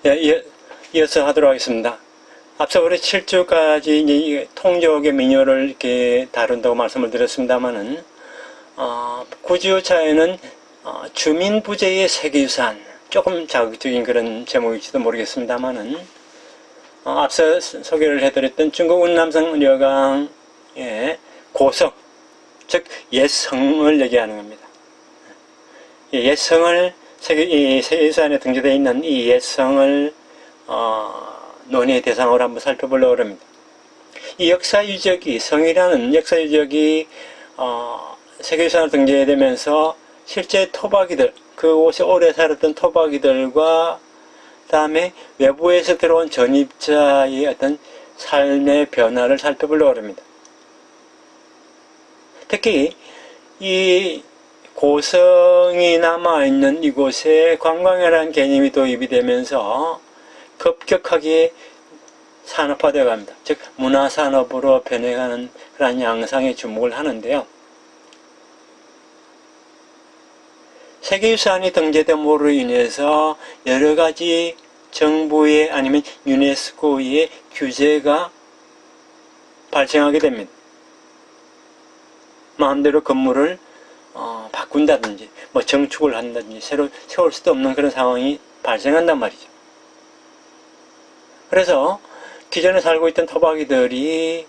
예, 이어서 하도록 하겠습니다. 앞서 우리 7주까지 이제 통지옥의 민요를 이렇게 다룬다고 말씀을 드렸습니다만은, 9주차에는 주민 부재의 세계유산, 조금 자극적인 그런 제목일지도 모르겠습니다만은, 앞서 소개를 해드렸던 중국 운남성 려강의 고성, 즉 옛성을 얘기하는 겁니다. 옛성을 세계유산에 등재되어 있는 이 옛성을 논의의 대상으로 한번 살펴보려고 합니다. 이 역사유적이, 성이라는 역사유적이 세계유산으로 등재되면서 실제 토박이들, 그곳에 오래 살았던 토박이들과 그 다음에 외부에서 들어온 전입자의 어떤 삶의 변화를 살펴보려고 합니다. 특히 이 고성이 남아있는 이곳에 관광이라는 개념이 도입이 되면서 급격하게 산업화되어 갑니다. 즉 문화산업으로 변해가는 그런 양상에 주목을 하는데요. 세계유산이 등재됨으로 인해서 여러가지 정부의 아니면 유네스코의 규제가 발생하게 됩니다. 마음대로 건물을 바꾼다든지 뭐 정축을 한다든지 새로 세울 수도 없는 그런 상황이 발생한단 말이죠. 그래서 기존에 살고 있던 토박이들이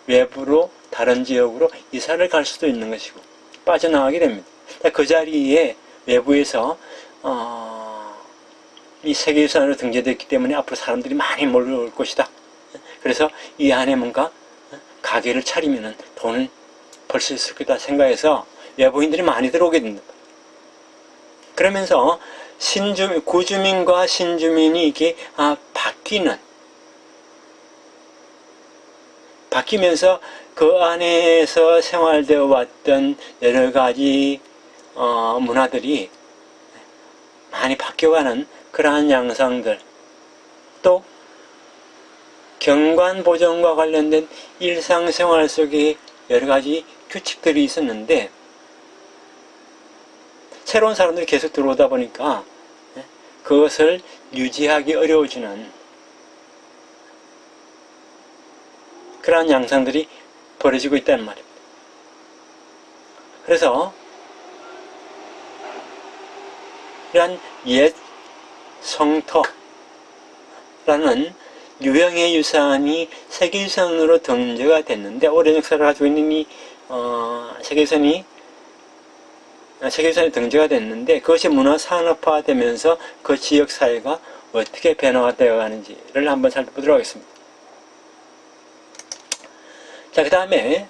외부로 다른 지역으로 이사를 갈 수도 있는 것이고 빠져나가게 됩니다. 그 자리에 외부에서 이 세계유산으로 등재됐기 때문에 앞으로 사람들이 많이 몰려올 것이다. 그래서 이 안에 뭔가 가게를 차리면 돈을 벌 수 있을 거다 생각해서 외부인들이 많이 들어오게 된다. 그러면서 구주민과 신주민이 이게 바뀌면서 그 안에서 생활되어 왔던 여러 가지 문화들이 많이 바뀌어가는 그러한 양상들, 또 경관보존과 관련된 일상생활 속에 여러 가지 규칙들이 있었는데 새로운 사람들이 계속 들어오다 보니까 그것을 유지하기 어려워지는 그러한 양상들이 벌어지고 있다는 말입니다. 그래서 이러한 옛 성터라는 유형의 유산이 세계유산으로 등재가 됐는데 오랜 역사를 가지고 있는 이 세계유산이 등재가 됐는데 그것이 문화산업화되면서 그 지역 사회가 어떻게 변화가 되어 가는지를 한번 살펴보도록 하겠습니다. 자, 그 다음에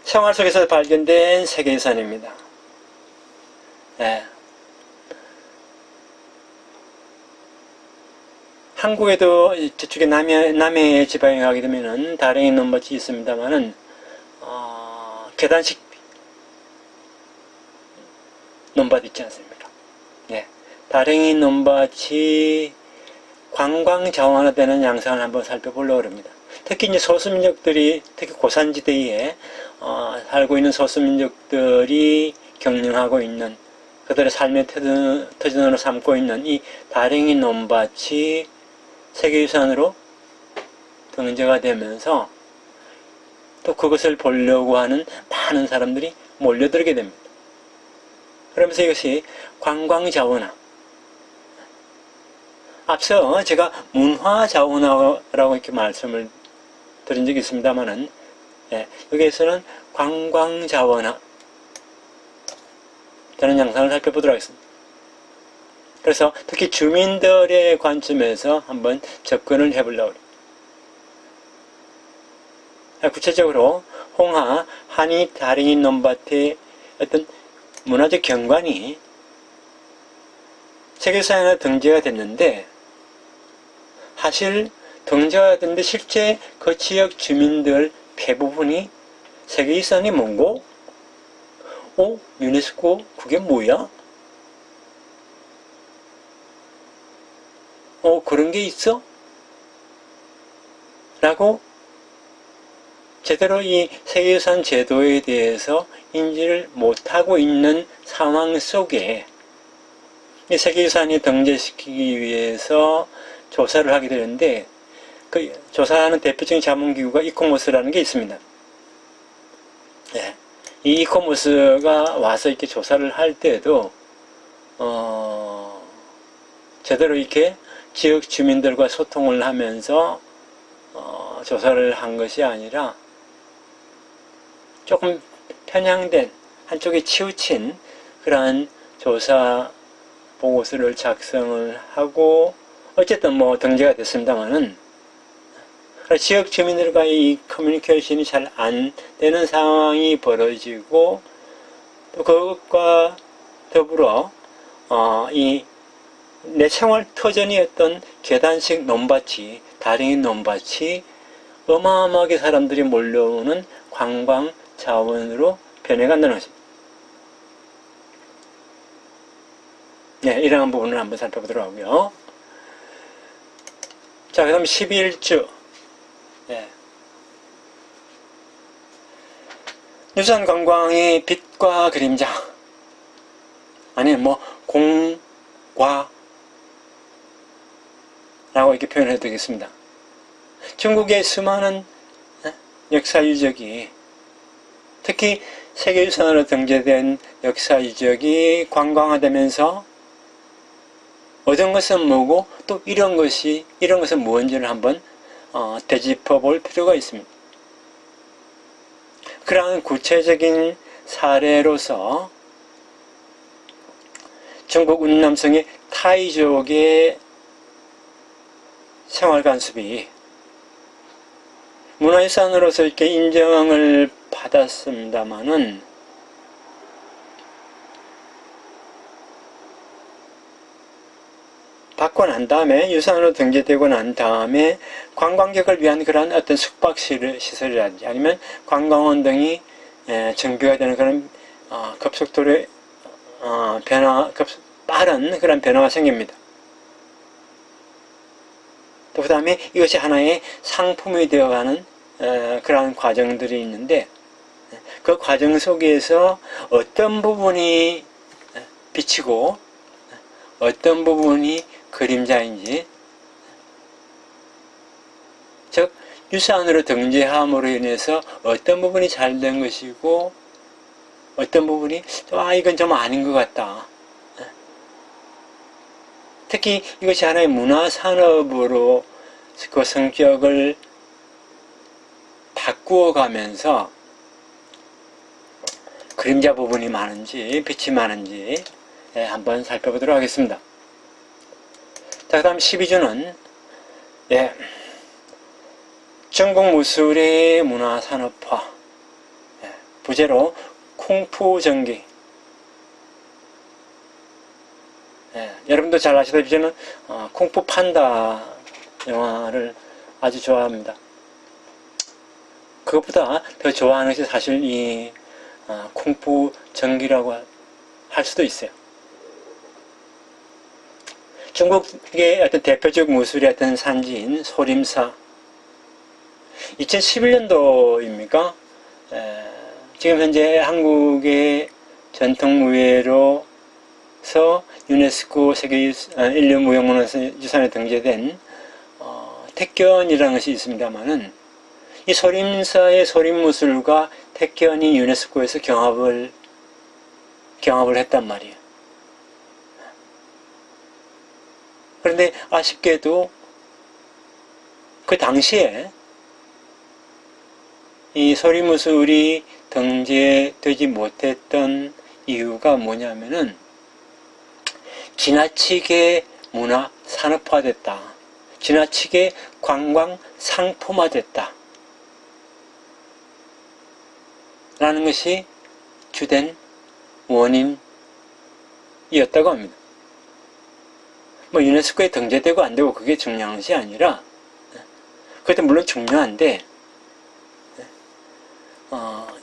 생활 속에서 발견된 세계유산입니다. 한국에도 저쪽에 남해 지방에 가게 되면은 다랭이 논밭이 있습니다만은 계단식 논밭 있지 않습니까? 다랭이 논밭이 관광 자원화되는 양상을 한번 살펴보려고 합니다. 특히 이제 소수민족들이 특히 고산지대에 살고 있는 소수민족들이 경영하고 있는 그들의 삶의 터전으로 삼고 있는 이 다랭이 논밭이 세계유산으로 등재가 되면서 또 그것을 보려고 하는 많은 사람들이 몰려들게 됩니다. 그러면서 이것이 관광자원화, 앞서 제가 문화자원화라고 이렇게 말씀을 드린 적이 있습니다만은 여기에서는 관광자원화 라는 양상을 살펴보도록 하겠습니다. 그래서 특히 주민들의 관점에서 한번 접근을 해보려고 합니다. 구체적으로 홍하, 한이, 다랭이 논밭의 어떤 문화적 경관이 세계유산에 등재가 됐는데 사실 등재가 됐는데 실제 그 지역 주민들 대부분이 세계유산이 뭔고? 유네스코 그게 뭐야? 그런 게 있어? 라고 제대로 이 세계유산 제도에 대해서 인지를 못하고 있는 상황 속에 이 세계유산이 등재시키기 위해서 조사를 하게 되는데 그 조사하는 대표적인 자문기구가 이코모스라는 게 있습니다. 예. 이 이코모스가 와서 이렇게 조사를 할 때에도 제대로 이렇게 지역 주민들과 소통을 하면서 조사를 한 것이 아니라 조금 편향된 한쪽에 치우친 그러한 조사 보고서를 작성을 하고 어쨌든 뭐 등재가 됐습니다만은 지역 주민들과의 이 커뮤니케이션이 잘 안 되는 상황이 벌어지고 또 그것과 더불어 이 내 생활 터전이었던 계단식 논밭이 다랭이 논밭이 어마어마하게 사람들이 몰려오는 관광 자원으로 변해간다는 것입니다. 네, 이러한 부분을 한번 살펴보도록 하고요. 자, 그 다음 11주. 네. 유산 관광의 빛과 그림자. 아니면 뭐, 공과 라고 이렇게 표현해 드리겠습니다. 중국의 수많은 역사 유적이, 특히 세계유산으로 등재된 역사 유적이 관광화되면서 얻은 것은 뭐고 또 이런 것은 무엇인지를 한번 되짚어 볼 필요가 있습니다. 그러한 구체적인 사례로서 중국 운남성의 타이족의 생활관습이 문화유산으로서 이렇게 인정을 받았습니다마는 받고 난 다음에 유산으로 등재되고 난 다음에 관광객을 위한 그런 어떤 숙박시설이라든지 아니면 관광원 등이 정비가 되는 그런 급속도로 빠른 그런 변화가 생깁니다. 또 그 다음에 이것이 하나의 상품이 되어가는 그러한 과정들이 있는데 그 과정 속에서 어떤 부분이 빛이고 어떤 부분이 그림자인지, 즉 유산으로 등재함으로 인해서 어떤 부분이 잘 된 것이고 어떤 부분이 이건 좀 아닌 것 같다. 특히 이것이 하나의 문화산업으로 그 성격을 바꾸어 가면서 그림자 부분이 많은지 빛이 많은지 한번 살펴보도록 하겠습니다. 자, 그 다음 12주는 중국 무술의 문화산업화, 부제로 쿵푸 전기. 여러분도 잘 아시다시피 저는 쿵푸 판다 영화를 아주 좋아합니다. 그것보다 더 좋아하는 것이 사실 이 쿵푸 전기라고 할 수도 있어요. 중국의 어떤 대표적 무술의 어떤 산지인 소림사, 2011년도입니까? 지금 현재 한국의 전통무예로서 유네스코 세계 인류무형문화유산에 등재된 택견이라는 것이 있습니다만은 이 소림사의 소림무술과 택견이 유네스코에서 경합을 했단 말이에요. 그런데 아쉽게도 그 당시에 이 소림무술이 등재되지 못했던 이유가 뭐냐면은 지나치게 문화 산업화됐다. 지나치게 관광 상품화됐다. 라는 것이 주된 원인이었다고 합니다. 뭐 유네스코에 등재되고 안 되고 그게 중요한 것이 아니라 그것도 물론 중요한데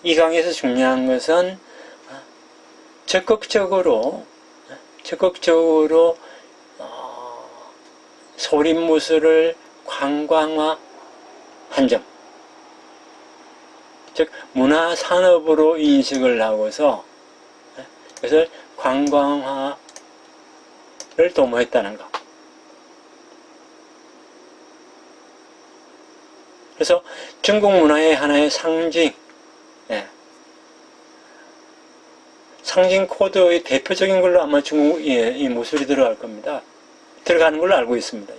이 강의에서 중요한 것은 적극적으로 소림무술을 관광화한 점, 즉 문화산업으로 인식을 하고서 그것을 관광화를 도모했다는 것. 그래서 중국 문화의 하나의 상징, 상징 코드의 대표적인 걸로 아마 중국 이 무술이 들어갈 겁니다. 들어가는 걸로 알고 있습니다.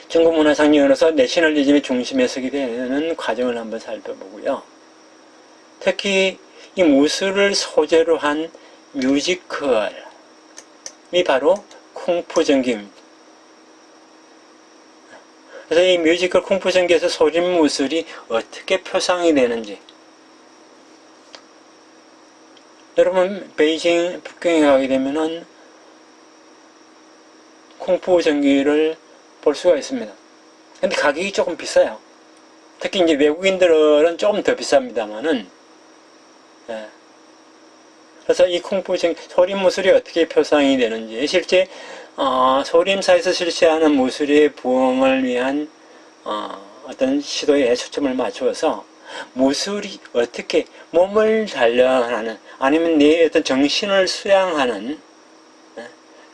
중국 문화 상징으로서 내셔널리즘의 중심에 서게 되는 과정을 한번 살펴보고요. 특히 이 무술을 소재로 한 뮤지컬이 바로 쿵푸 전기입니다. 그래서 이 뮤지컬 쿵푸 전기에서 소림 무술이 어떻게 표상이 되는지, 여러분 베이징 북경에 가게 되면은 쿵푸 전기를 볼 수가 있습니다. 근데 가격이 조금 비싸요. 특히 이제 외국인들은 조금 더 비쌉니다만은, 그래서 이 쿵푸 전기, 소림 무술이 어떻게 표상이 되는지, 실제 소림사에서 실시하는 무술의 부흥을 위한 어떤 시도에 초점을 맞추어서 무술이 어떻게 몸을 단련하는, 아니면 내 어떤 정신을 수양하는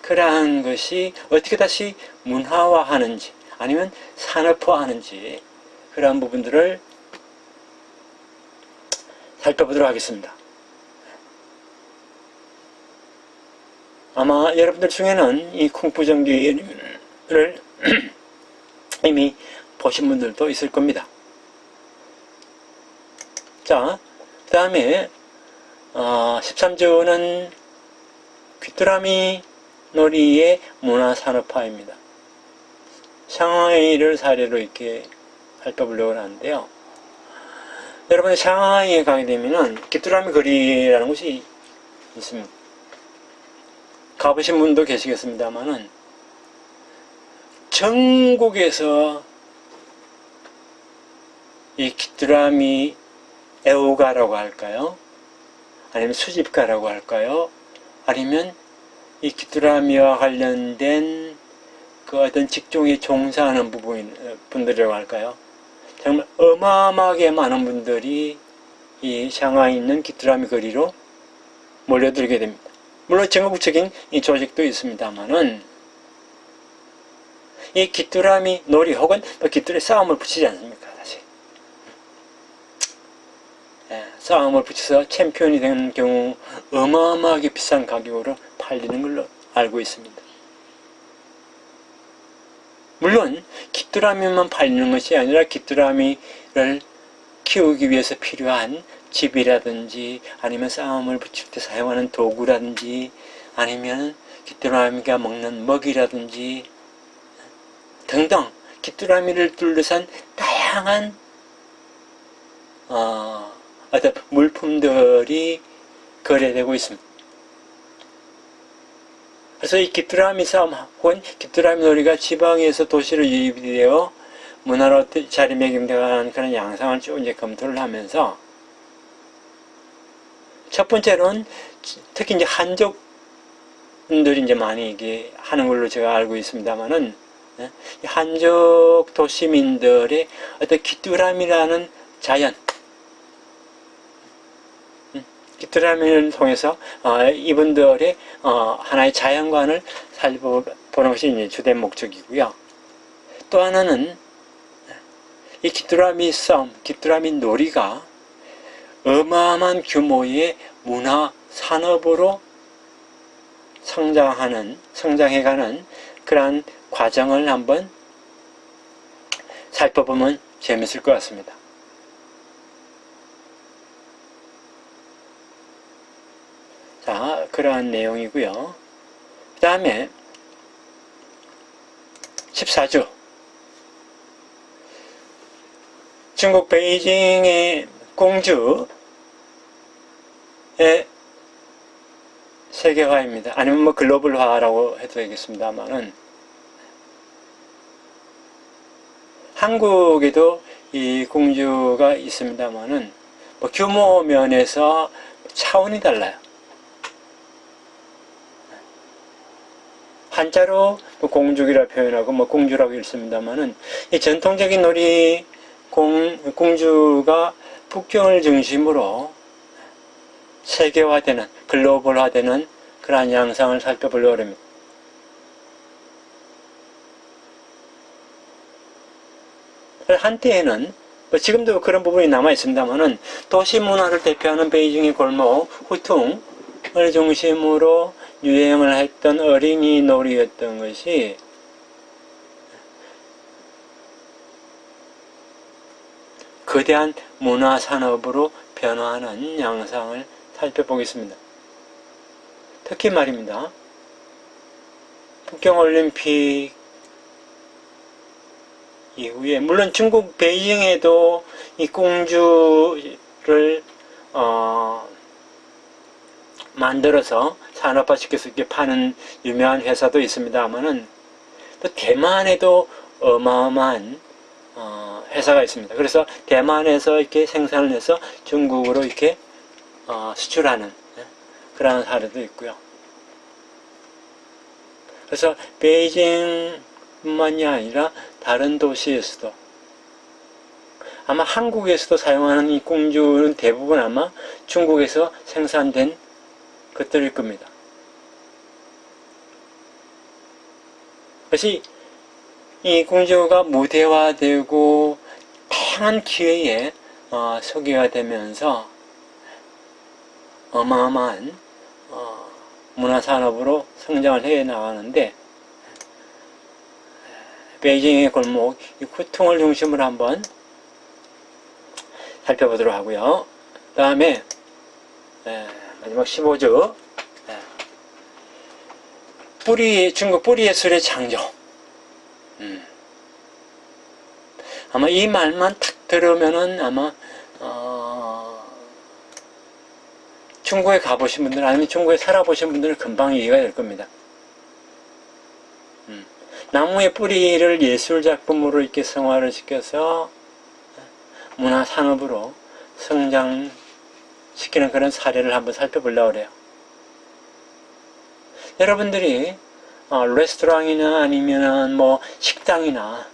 그러한 것이 어떻게 다시 문화화하는지, 아니면 산업화하는지, 그러한 부분들을 살펴보도록 하겠습니다. 아마 여러분들 중에는 이 쿵푸 전기를 이미 보신 분들도 있을 겁니다. 자, 그 다음에 13조는 귀뚜라미 놀이의 문화산업화입니다. 상하이를 사례로 이렇게 살펴보려고 하는데요. 여러분 상하이에 가게 되면은 귀뚜라미 거리라는 곳이 있습니다. 가보신 분도 계시겠습니다만은 전국에서 이 귀뚜라미 애호가라고 할까요? 아니면 수집가라고 할까요? 아니면 이 귀뚜라미와 관련된 그 어떤 직종에 종사하는 분들이라고 할까요? 정말 어마어마하게 많은 분들이 이 상하이에 있는 귀뚜라미 거리로 몰려들게 됩니다. 물론 전국적인 이 조직도 있습니다만은, 이 귀뚜라미 놀이 혹은 귀뚜라미 싸움을 붙이지 않습니까, 사실. 싸움을 붙여서 챔피언이 되는 경우 어마어마하게 비싼 가격으로 팔리는 걸로 알고 있습니다. 물론 귀뚜라미만 팔리는 것이 아니라 귀뚜라미를 키우기 위해서 필요한 집이라든지, 아니면 싸움을 붙일 때 사용하는 도구라든지, 아니면 귀뚜라미가 먹는 먹이라든지 등등 귀뚜라미를 둘러싼 다양한 어떤 물품들이 거래되고 있습니다. 그래서 이 귀뚜라미 싸움 혹은 귀뚜라미 놀이가 지방에서 도시로 유입이 되어 문화로 자리매김되는 그런 양상을 쭉 이제 검토를 하면서, 첫 번째로는 특히 이제 한족 분들이 이제 많이 이게 하는 걸로 제가 알고 있습니다만은, 한족 도시민들의 어떤 귀뚜라미라는 자연, 귀뚜라미를 통해서 이분들의 하나의 자연관을 살펴보는 것이 이제 주된 목적이고요. 또 하나는 이 귀뚜라미 싸움, 귀뚜라미 놀이가 어마어마한 규모의 문화 산업으로 성장해가는 그러한 과정을 한번 살펴보면 재밌을 것 같습니다. 자, 그러한 내용이고요. 그 다음에 14주, 중국 베이징의 공주의 세계화입니다. 아니면 뭐 글로벌화라고 해도 되겠습니다만은, 한국에도 이 공주가 있습니다만은 뭐 규모 면에서 차원이 달라요. 한자로 뭐 공주기라 표현하고 뭐 공주라고 읽습니다만은, 이 전통적인 놀이 공주가 북경을 중심으로 세계화되는, 글로벌화되는 그러한 양상을 살펴보려고 합니다. 한때에는 뭐 지금도 그런 부분이 남아 있습니다만은 도시 문화를 대표하는 베이징의 골목 후퉁을 중심으로 유행을 했던 어린이 놀이였던 것이 거대한 문화 산업으로 변화하는 양상을 살펴보겠습니다. 특히 말입니다. 북경올림픽 이후에 물론 중국 베이징에도 이 꽁주를 만들어서 산업화시켜서 이렇게 파는 유명한 회사도 있습니다만은 또 대만에도 어마어마한 회사가 있습니다. 그래서 대만에서 이렇게 생산을 해서 중국으로 이렇게 수출하는 그런 사례도 있고요. 그래서 베이징뿐만이 아니라 다른 도시에서도 아마 한국에서도 사용하는 이 꽁주는 대부분 아마 중국에서 생산된 것들일 겁니다. 그래서 이 꽁주가 무대화되고 다양한 기회에 소개가 되면서 어마어마한 문화산업으로 성장을 해 나가는데 베이징의 골목 이 후퉁을 중심으로 한번 살펴보도록 하고요. 그 다음에 마지막 15주 중국 뿌리예술의 창조. 아마 이 말만 탁 들으면은 아마 중국에 가보신 분들 아니면 중국에 살아보신 분들은 금방 이해가 될 겁니다. 나무의 뿌리를 예술작품으로 이렇게 성화를 시켜서 문화산업으로 성장시키는 그런 사례를 한번 살펴보려고 그래요. 여러분들이 레스토랑이나 아니면 뭐 식당이나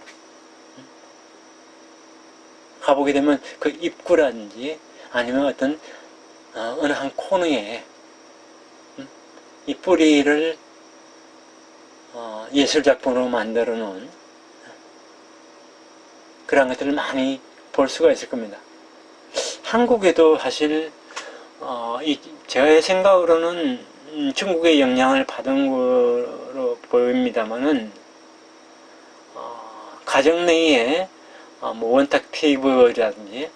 가보게 되면 그 입구라든지 아니면 어떤 어느 한 코너에 이 뿌리를 예술작품으로 만들어 놓은 그런 것들을 많이 볼 수가 있을 겁니다. 한국에도 사실 제 생각으로는 중국의 영향을 받은 거로 보입니다만은 가정 내에 뭐 원탁 테이블이라든지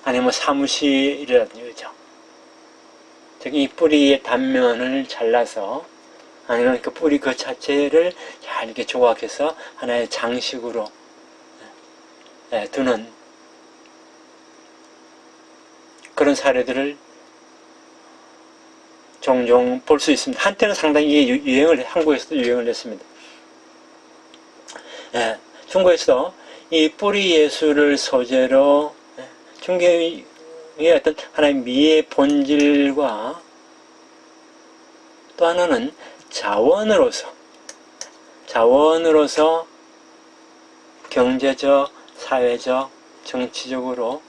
아니면 뭐 사무실이라든지 그죠. 즉 이 뿌리의 단면을 잘라서 아니면 그 뿌리 그 자체를 잘 이렇게 조각해서 하나의 장식으로 두는 그런 사례들을 종종 볼 수 있습니다. 한때는 상당히 한국에서도 유행을 했습니다. 중국에서도 이 뿌리 예술을 소재로 중국의 어떤 하나의 미의 본질과 또 하나는 자원으로서 경제적, 사회적, 정치적으로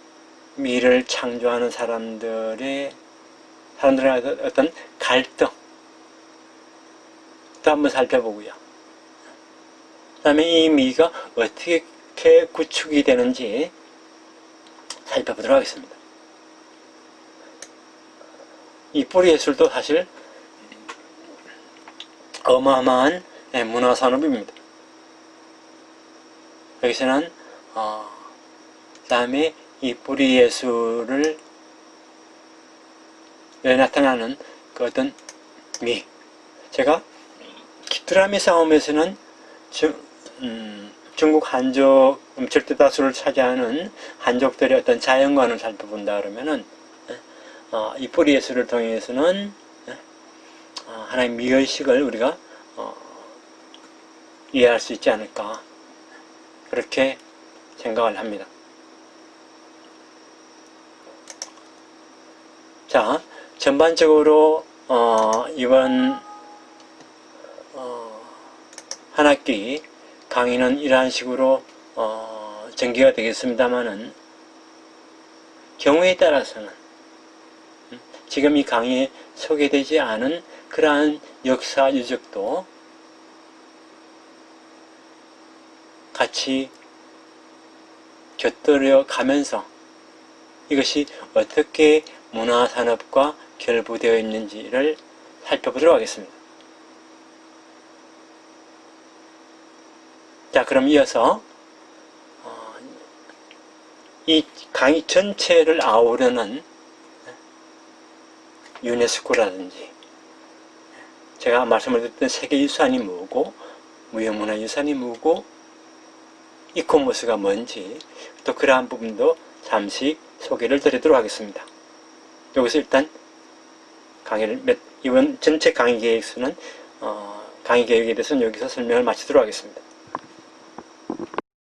미를 창조하는 사람들의 어떤 갈등도 한번 살펴보고요. 그 다음에 이 미가 어떻게 구축이 되는지 살펴보도록 하겠습니다. 이 뿌리 예술도 사실 어마어마한 문화산업입니다. 여기서는 그 다음에 이 뿌리 예술을 나타나는 그 어떤 미. 제가 귀뚜라미 싸움에서는 중국 한족 절대 다수를 차지하는 한족들의 어떤 자연관을 살펴본다 그러면은 이 뿌리 예술을 통해서는 하나의 미의식을 우리가 이해할 수 있지 않을까 그렇게 생각을 합니다. 자, 전반적으로 이번 한 학기 강의는 이러한 식으로 전개가 되겠습니다만은 경우에 따라서는 지금 이 강의에 소개되지 않은 그러한 역사 유적도 같이 곁들여 가면서 이것이 어떻게 문화산업과 결부되어 있는지를 살펴보도록 하겠습니다. 자, 그럼 이어서 이 강의 전체를 아우르는 유네스코라든지 제가 말씀을 드렸던 세계유산이 뭐고 무형문화유산이 뭐고 이코모스가 뭔지 또 그러한 부분도 잠시 소개를 드리도록 하겠습니다. 여기서 일단 강의를 이번 전체 강의 계획 수는 강의 계획에 대해서는 여기서 설명을 마치도록 하겠습니다.